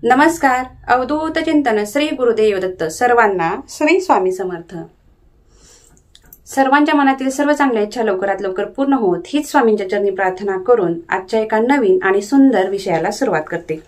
नमस्कार. अवधूत चिंतन श्री गुरुदेव दत्त. सर्वांना श्री स्वामी समर्थ. सर्वांच्या मनातील सर्व चांगल्या इच्छा लवकरात लवकर पूर्ण होत हीच स्वामींच्या चरणी प्रार्थना करून आजच्या एका नवीन आणि सुंदर विषयाला सुरुवात करते.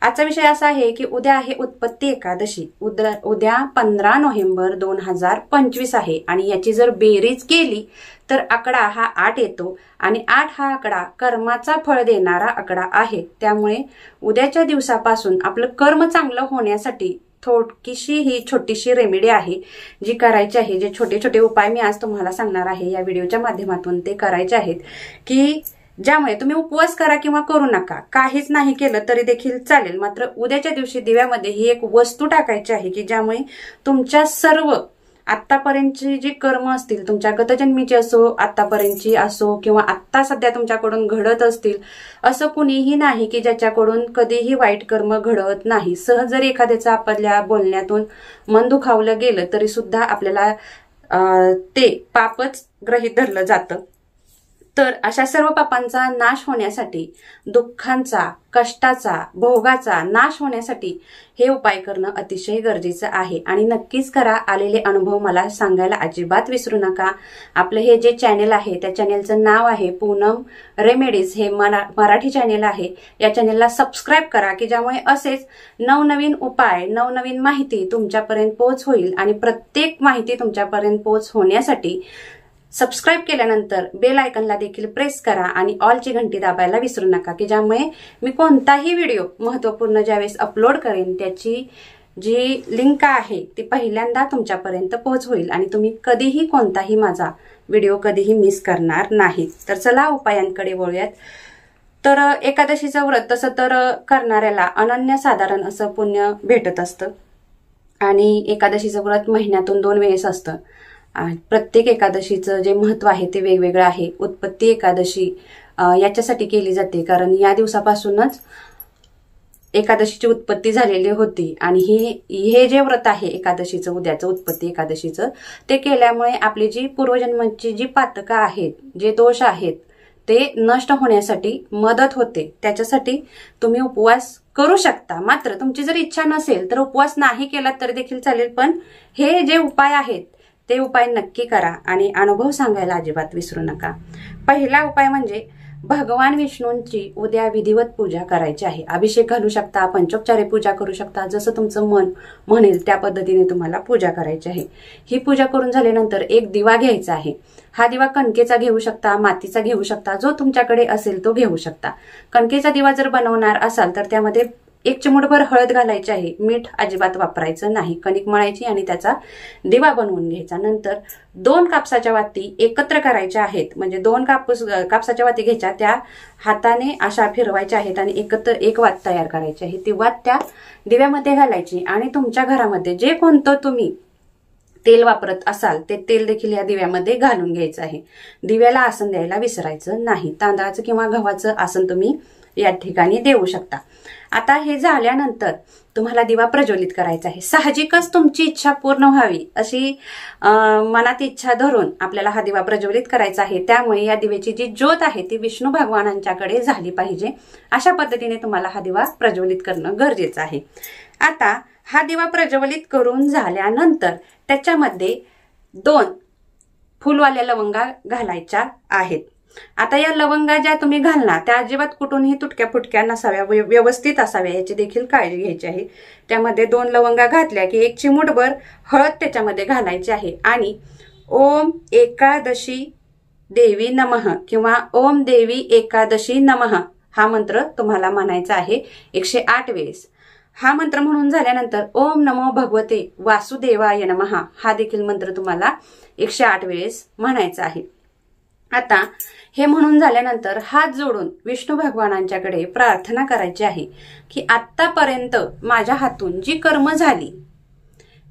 आजचा विषय असा आहे की उद्या आहे उत्पत्ती एकादशी. उद्या 15 नोव्हेंबर 2025 आहे आणि याची जर बेरीज केली तर आकडा हा 8 येतो आणि 8 हा आकडा कर्माचा फळ देणारा आकडा आहे. त्यामुळे उद्याच्या दिवसापासून आपलं कर्म चांगलं होण्यासाठी थोडकीशी ही छोटीशी रेमेडी आहे जी करायची आहे. जे छोटे छोटे उपाय मी आज तुम्हाला सांगणार आहे या व्हिडिओच्या माध्यमातून ते करायचे आहेत की ज्यामुळे तुम्ही उपवास करा किंवा करू नका, काहीच नाही केलं तरी देखील चालेल, मात्र उद्याच्या दिवशी दिव्यामध्ये ही एक वस्तू टाकायची आहे की ज्यामुळे तुमच्या सर्व आतापर्यंतची जी कर्म असतील, तुमच्या गतजन्मीची असो, आतापर्यंतची असो किंवा आत्ता सध्या तुमच्याकडून घडत असतील, असं कुणीही नाही की ज्याच्याकडून कधीही वाईट कर्म घडत नाही. सहज जरी एखाद्याचं आपल्या बोलण्यातून मन दुखावलं गेलं तरी सुद्धा आपल्याला ते पापच गृहीत धरलं जातं. तर अशा सर्व पापांचा नाश होण्यासाठी, दुःखांचा, कष्टाचा, भोगाचा नाश होण्यासाठी हे उपाय करणं अतिशय गरजेचं आहे आणि नक्कीच करा. आलेले अनुभव मला सांगायला अजिबात विसरू नका. आपलं हे जे चॅनेल आहे त्या चॅनेलचं नाव आहे पूनम रेमेडीज. हे मराठी चॅनेल आहे. या चॅनेलला सबस्क्राईब करा की ज्यामुळे असेच नवनवीन उपाय, नवनवीन माहिती तुमच्यापर्यंत पोहोच होईल. आणि प्रत्येक माहिती तुमच्यापर्यंत पोहोच होण्यासाठी सबस्क्राईब केल्यानंतर बेल आयकॉनला देखील प्रेस करा आणि ऑलची घंटी दाबायला विसरू नका की ज्यामुळे मी कोणताही व्हिडिओ महत्त्वपूर्ण ज्यावेळेस अपलोड करेन त्याची जी लिंक आहे ती पहिल्यांदा तुमच्यापर्यंत पोहोच होईल आणि तुम्ही कधीही कोणताही माझा व्हिडिओ कधीही मिस करणार नाही. तर चला उपायांकडे वळूयात. तर एकादशीचं व्रत तसं तर करणाऱ्याला अनन्यसाधारण असं पुण्य भेटत असतं आणि एकादशीचं व्रत महिन्यातून 2 वेळेस असतं. प्रत्येक एकादशीचं जे महत्व आहे ते वेगवेगळं आहे. उत्पत्ती एकादशी याच्यासाठी केली जाते कारण या दिवसापासूनच एकादशीची उत्पत्ती झालेली होती आणि हे जे व्रत आहे एकादशीचं, उद्याचं उत्पत्ती एकादशीचं, ते केल्यामुळे आपली जी पूर्वजन्माची जी पातकं आहेत, जे दोष आहेत ते नष्ट होण्यासाठी मदत होते. त्याच्यासाठी तुम्ही उपवास करू शकता. मात्र तुमची जर इच्छा नसेल तर उपवास नाही केला तरी देखील चालेल, पण हे जे उपाय आहेत ते उपाय नक्की करा आणि अनुभव सांगायला अजिबात विसरू नका. पहिला उपाय म्हणजे भगवान विष्णूंची उद्या विधिवत पूजा करायची आहे. अभिषेक घालू शकता, पंचोपचारे पूजा करू शकता, जसं तुमचं मन म्हणेल त्या पद्धतीने तुम्हाला पूजा करायची आहे. ही पूजा करून झाल्यानंतर एक दिवा घ्यायचा आहे. हा दिवा कणकेचा घेऊ शकता, मातीचा घेऊ शकता, जो तुमच्याकडे असेल तो घेऊ शकता. कणकेचा दिवा जर बनवणार असाल तर त्यामध्ये 1 चिमूटभर हळद घालायची आहे. मीठ अजिबात वापरायचं नाही. कणिक मळायची आणि त्याचा दिवा बनवून घ्यायचा. नंतर 2 कापसाच्या वाती एकत्र करायच्या आहेत. म्हणजे 2 कापसाच्या वाती घ्यायच्या, त्या हाताने अशा फिरवायच्या आहेत आणि एकत्र एक वात तयार करायची आहे. ती वात त्या दिव्यामध्ये घालायची आणि तुमच्या घरामध्ये जे कोणतं तुम्ही तेल वापरत असाल ते तेल देखील या दिव्यामध्ये घालून घ्यायचं आहे. दिव्याला आसन द्यायला विसरायचं नाही. तांदळाचं किंवा गव्हाचं आसन तुम्ही या ठिकाणी देऊ शकता. आता हे झाल्यानंतर तुम्हाला दिवा प्रज्वलित करायचा आहे. साहजिकच तुमची इच्छा पूर्ण व्हावी अशी मनात इच्छा धरून आपल्याला हा दिवा प्रज्वलित करायचा आहे. त्यामुळे या दिव्याची जी ज्योत आहे ती विष्णू भगवानांच्याकडे झाली पाहिजे. अशा पद्धतीने तुम्हाला हा दिवा प्रज्वलित करणं गरजेचं आहे. आता हा दिवा प्रज्वलित करून झाल्यानंतर त्याच्यामध्ये 2 फुलवाल्या लवंगा घालायच्या आहेत. आता या लवंगा ज्या तुम्ही घालणार त्या अजिबात कुठूनही तुटक्या फुटक्या नसाव्या, व्यवस्थित असाव्या याची देखील काळजी घ्यायची आहे. त्यामध्ये 2 लवंगा घातल्या की 1 चिमूटभर हळद त्याच्यामध्ये घालायची आहे आणि ओम एकादशी देवी नमः किंवा ओम देवी एकादशी नमः हा मंत्र तुम्हाला म्हणायचा आहे 108 वेळेस. हा मंत्र म्हणून झाल्यानंतर ओम नमो भगवते वासुदेवाय नमः हा देखील मंत्र तुम्हाला 108 वेळेस म्हणायचा आहे. आता हे म्हणून झाल्यानंतर हात जोडून विष्णू भगवानांच्याकडे प्रार्थना करायची आहे की आतापर्यंत माझ्या हातून जी कर्म झाली,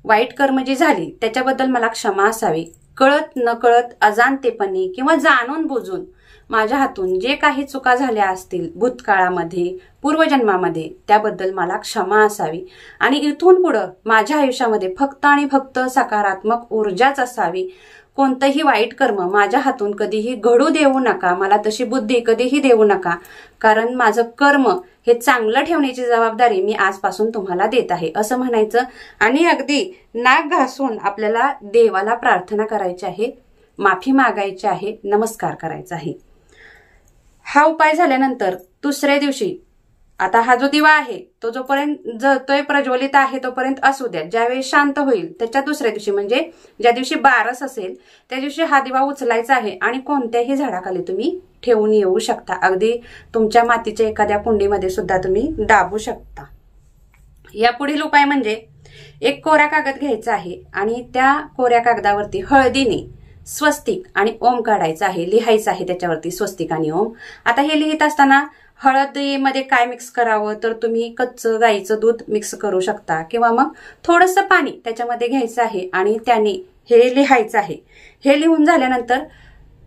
वाईट कर्म जी झाली त्याच्याबद्दल मला क्षमा असावी. कळत नकळत, अजाणतेपणी किंवा जाणून बुजून माझ्या हातून जे काही चुका झाल्या असतील भूतकाळामध्ये, पूर्वजन्मामध्ये, त्याबद्दल मला क्षमा असावी आणि इथून पुढे माझ्या आयुष्यामध्ये फक्त आणि फक्त सकारात्मक ऊर्जाच असावी. कोणतंही वाईट कर्म माझ्या हातून कधीही घडू देऊ नका, मला तशी बुद्धी कधीही देऊ नका, कारण माझं कर्म हे चांगलं ठेवण्याची जबाबदारी मी आजपासून तुम्हाला देत आहे असं म्हणायचं. आणि अगदी नाक घासून आपल्याला देवाला प्रार्थना करायची आहे, माफी मागायची आहे, नमस्कार करायचा आहे. हा उपाय झाल्यानंतर दुसऱ्या दिवशी आता हा जो दिवा आहे तो जोपर्यंत जळतोय प्रज्वलित आहे तोपर्यंत असू द्या. ज्यावेळी शांत होईल त्याच्या दुसऱ्या दिवशी म्हणजे ज्या दिवशी बारस असेल त्या दिवशी हा दिवा उचलायचा आहे आणि कोणत्याही झाडाखाली तुम्ही ठेवून येऊ शकता. अगदी तुमच्या मातीच्या एखाद्या कुंडीमध्ये सुद्धा तुम्ही दाबू शकता. या पुढील उपाय म्हणजे एक कोरा कागद घ्यायचा आहे आणि त्या कोऱ्या कागदावरती हळदीने स्वस्तिक आणि ओम काढायचा आहे, लिहायचं आहे त्याच्यावरती स्वस्तिक आणि ओम. आता हे लिहित असताना हळदीमध्ये काय मिक्स करावं तर तुम्ही कच्चं गाईचं दूध मिक्स करू शकता किंवा मग थोडंसं पाणी त्याच्यामध्ये घ्यायचं आहे आणि त्याने हे लिहायचं आहे. हे लिहून झाल्यानंतर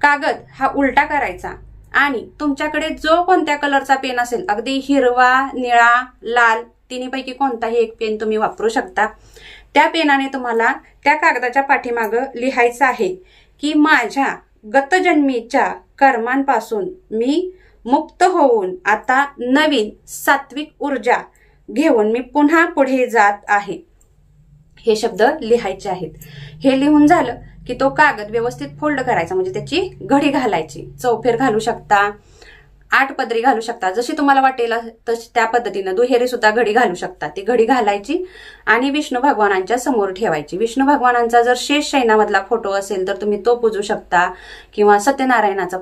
कागद हा उलटा करायचा आणि तुमच्याकडे जो कोणत्या कलरचा पेन असेल, अगदी हिरवा, निळा, लाल तिन्हीपैकी कोणताही एक पेन तुम्ही वापरू शकता. त्या पेनाने तुम्हाला त्या कागदाच्या पाठीमागं लिहायचं आहे की माझ्या गतजन्मीच्या कर्मांपासून मी मुक्त होऊन आता नवीन सात्विक ऊर्जा घेऊन मी पुन्हा पुढे जात आहे. हे शब्द लिहायचे आहेत. हे लिहून झालं की तो कागद व्यवस्थित फोल्ड करायचा, म्हणजे त्याची घडी घालायची. चौफेर घालू शकता, 8 पदरी घालू शकता, जशी तुम्हाला वाटेल तशी त्या पद्धतीनं दुहेरी सुद्धा घडी घालू शकता. ती घडी घालायची आणि विष्णू भगवानांच्या समोर ठेवायची. विष्णू भगवानांचा जर शेष शयनामधला फोटो असेल तर तुम्ही तो पूजू शकता किंवा सत्यनारायणाचा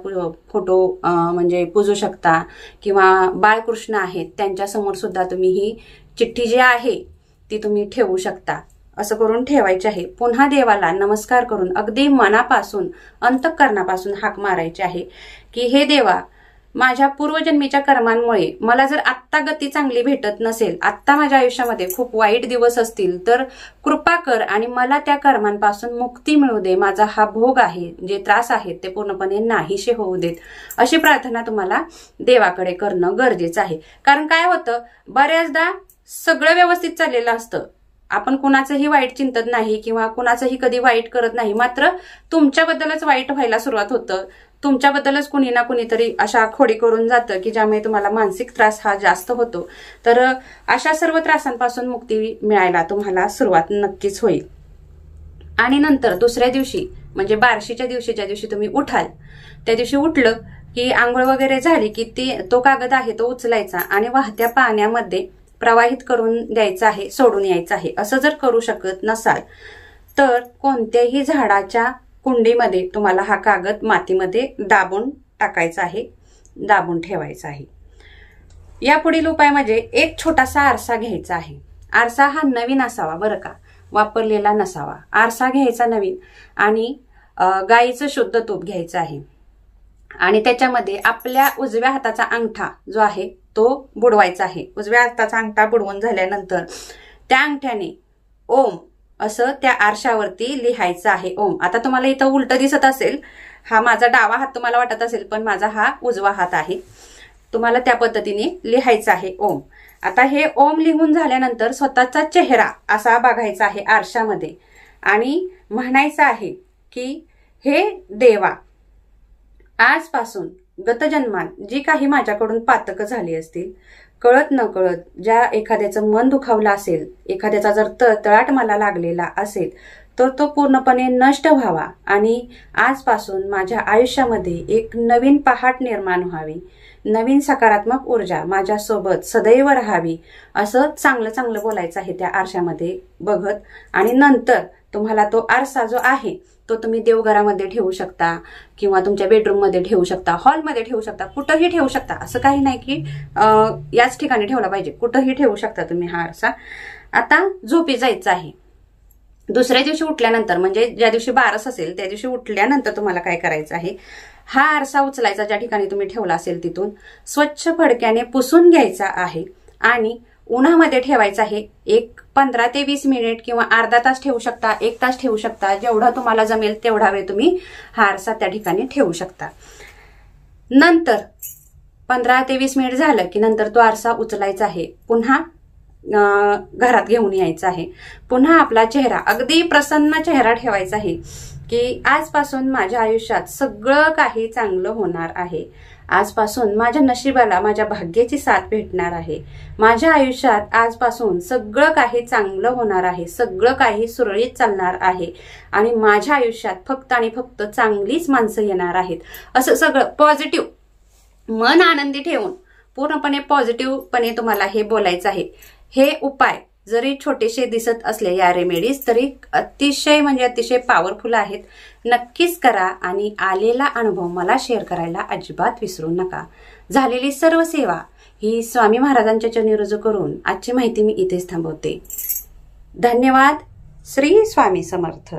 फोटो म्हणजे पूजू शकता किंवा बाळकृष्ण आहेत त्यांच्या समोर सुद्धा तुम्ही ही चिठ्ठी जी आहे ती तुम्ही ठेवू शकता. असं करून ठेवायचे आहे. पुन्हा देवाला नमस्कार करून अगदी मनापासून अंतःकरणापासून हाक मारायची आहे की हे देवा, माझ्या पूर्वजन्मीच्या कर्मांमुळे मला जर आत्ता गती चांगली भेटत नसेल, आत्ता माझ्या आयुष्यामध्ये खूप वाईट दिवस असतील तर कृपा कर आणि मला त्या कर्मांपासून मुक्ती मिळू दे. माझा हा भोग आहे, जे त्रास आहेत ते पूर्णपणे नाहीसे होऊ देत. अशी प्रार्थना तुम्हाला देवाकडे करणं गरजेचं आहे. कारण काय होतं, बऱ्याचदा सगळं व्यवस्थित चाललेलं असतं, आपण कुणाचंही वाईट चिंतत नाही किंवा कुणाचंही कधी वाईट करत नाही, मात्र तुमच्याबद्दलच वाईट व्हायला सुरुवात होतं. तुमच्याबद्दलच कुणी ना कुणीतरी अशा खोडी करून जातं की ज्यामुळे तुम्हाला मानसिक त्रास हा जास्त होतो. तर अशा सर्व त्रासांपासून मुक्ती मिळायला तुम्हाला सुरुवात नक्कीच होईल. आणि नंतर दुसऱ्या दिवशी म्हणजे बारशीच्या दिवशी ज्या दिवशी तुम्ही उठाल त्या दिवशी उठलं की आंघोळ वगैरे झाली की तो कागद आहे तो उचलायचा आणि वाहत्या पाण्यामध्ये प्रवाहित करून द्यायचा आहे, सोडून यायचं आहे. असं जर करू शकत नसाल तर कोणत्याही झाडाच्या कुंडीमध्ये तुम्हाला हा कागद मातीमध्ये दाबून टाकायचा आहे, दाबून ठेवायचा आहे. या पुढील उपाय म्हणजे एक छोटासा आरसा घ्यायचा आहे. आरसा हा नवीन असावा बरं का, वापरलेला नसावा. आरसा घ्यायचा नवीन आणि गाईचं शुद्ध तूप घ्यायचं आहे आणि त्याच्यामध्ये आपल्या उजव्या हाताचा अंगठा जो आहे तो बुडवायचा आहे. उजव्या हाताचा अंगठा बुडवून झाल्यानंतर त्या अंगठ्याने ओम असं त्या आरशावरती लिहायचं आहे. ओम. आता तुम्हाला इथं उलट दिसत असेल, हा माझा डावा हात तुम्हाला वाटत असेल पण माझा हा उजवा हात आहे. तुम्हाला त्या पद्धतीने लिहायचं आहे ओम. आता हे ओम लिहून झाल्यानंतर स्वतःचा चेहरा असा बघायचा आहे आरशामध्ये आणि म्हणायचं आहे की हे देवा, आजपासून गतजन्मात जी काही माझ्याकडून पातक झाली असतील, कळत न कळत ज्या एखाद्याचं मन दुखावलं असेल, एखाद्याचा जर तळतळाट मला लागलेला असेल तर तो पूर्णपणे नष्ट व्हावा आणि आजपासून माझ्या आयुष्यामध्ये एक नवीन पहाट निर्माण व्हावी, नवीन सकारात्मक ऊर्जा माझ्यासोबत सदैव राहावी. असं चांगलं चांगलं बोलायचं आहे त्या आरशामध्ये बघत. आणि नंतर तुम्हाला तो आरसा जो आहे तो तुम्ही देवघरामध्ये ठेवू शकता किंवा तुमच्या बेडरूम मध्ये ठेवू शकता, हॉलमध्ये ठेवू शकता, कुठंही ठेवू शकता. असं काही नाही की याच ठिकाणी ठेवला पाहिजे, कुठंही ठेवू शकता तुम्ही हा आरसा. आता झोपी जायचं आहे. दुसऱ्या दिवशी उठल्यानंतर म्हणजे ज्या दिवशी बारस असेल त्या दिवशी उठल्यानंतर तुम्हाला काय करायचं आहे, हा आरसा उचलायचा ज्या ठिकाणी तुम्ही ठेवला असेल तिथून स्वच्छ फडक्याने पुसून घ्यायचा आहे आणि उन्हामध्ये ठेवायचं आहे. एक 15 ते 20 मिनिट किंवा अर्धा तास ठेवू शकता, 1 तास ठेवू शकता, जेवढा तुम्हाला जमेल तेवढा वेळ तुम्ही हा आरसा त्या ठिकाणी ठेवू शकता. नंतर 15 ते 20 मिनिट झालं की नंतर तो आरसा उचलायचा आहे. पुन्हा घरात घेऊन यायचं आहे. पुन्हा आपला चेहरा अगदी प्रसन्न चेहरा ठेवायचा आहे की आजपासून माझ्या आयुष्यात सगळं काही चांगलं होणार आहे. आजपासून माझ्या नशिबाला माझ्या भाग्याची साथ भेटणार आहे. माझ्या आयुष्यात आजपासून सगळं काही चांगलं होणार आहे. सगळं काही सुरळीत चालणार आहे आणि माझ्या आयुष्यात फक्त आणि फक्त चांगलीच माणसं येणार आहेत. असं सगळं पॉझिटिव्ह मन आनंदी ठेवून पूर्णपणे पॉझिटिव्हपणे तुम्हाला हे बोलायचं आहे. हे उपाय जरी छोटेसे दिसत असले या रेमेडीज तरी अतिशय म्हणजे अतिशय पॉवरफुल आहेत. नक्कीच करा आणि आलेला अनुभव मला शेअर करायला अजिबात विसरू नका. झालेली सर्व सेवा ही स्वामी महाराजांच्या चरणी रुजू करून आजची माहिती मी इथेच थांबवते. धन्यवाद. श्री स्वामी समर्थ.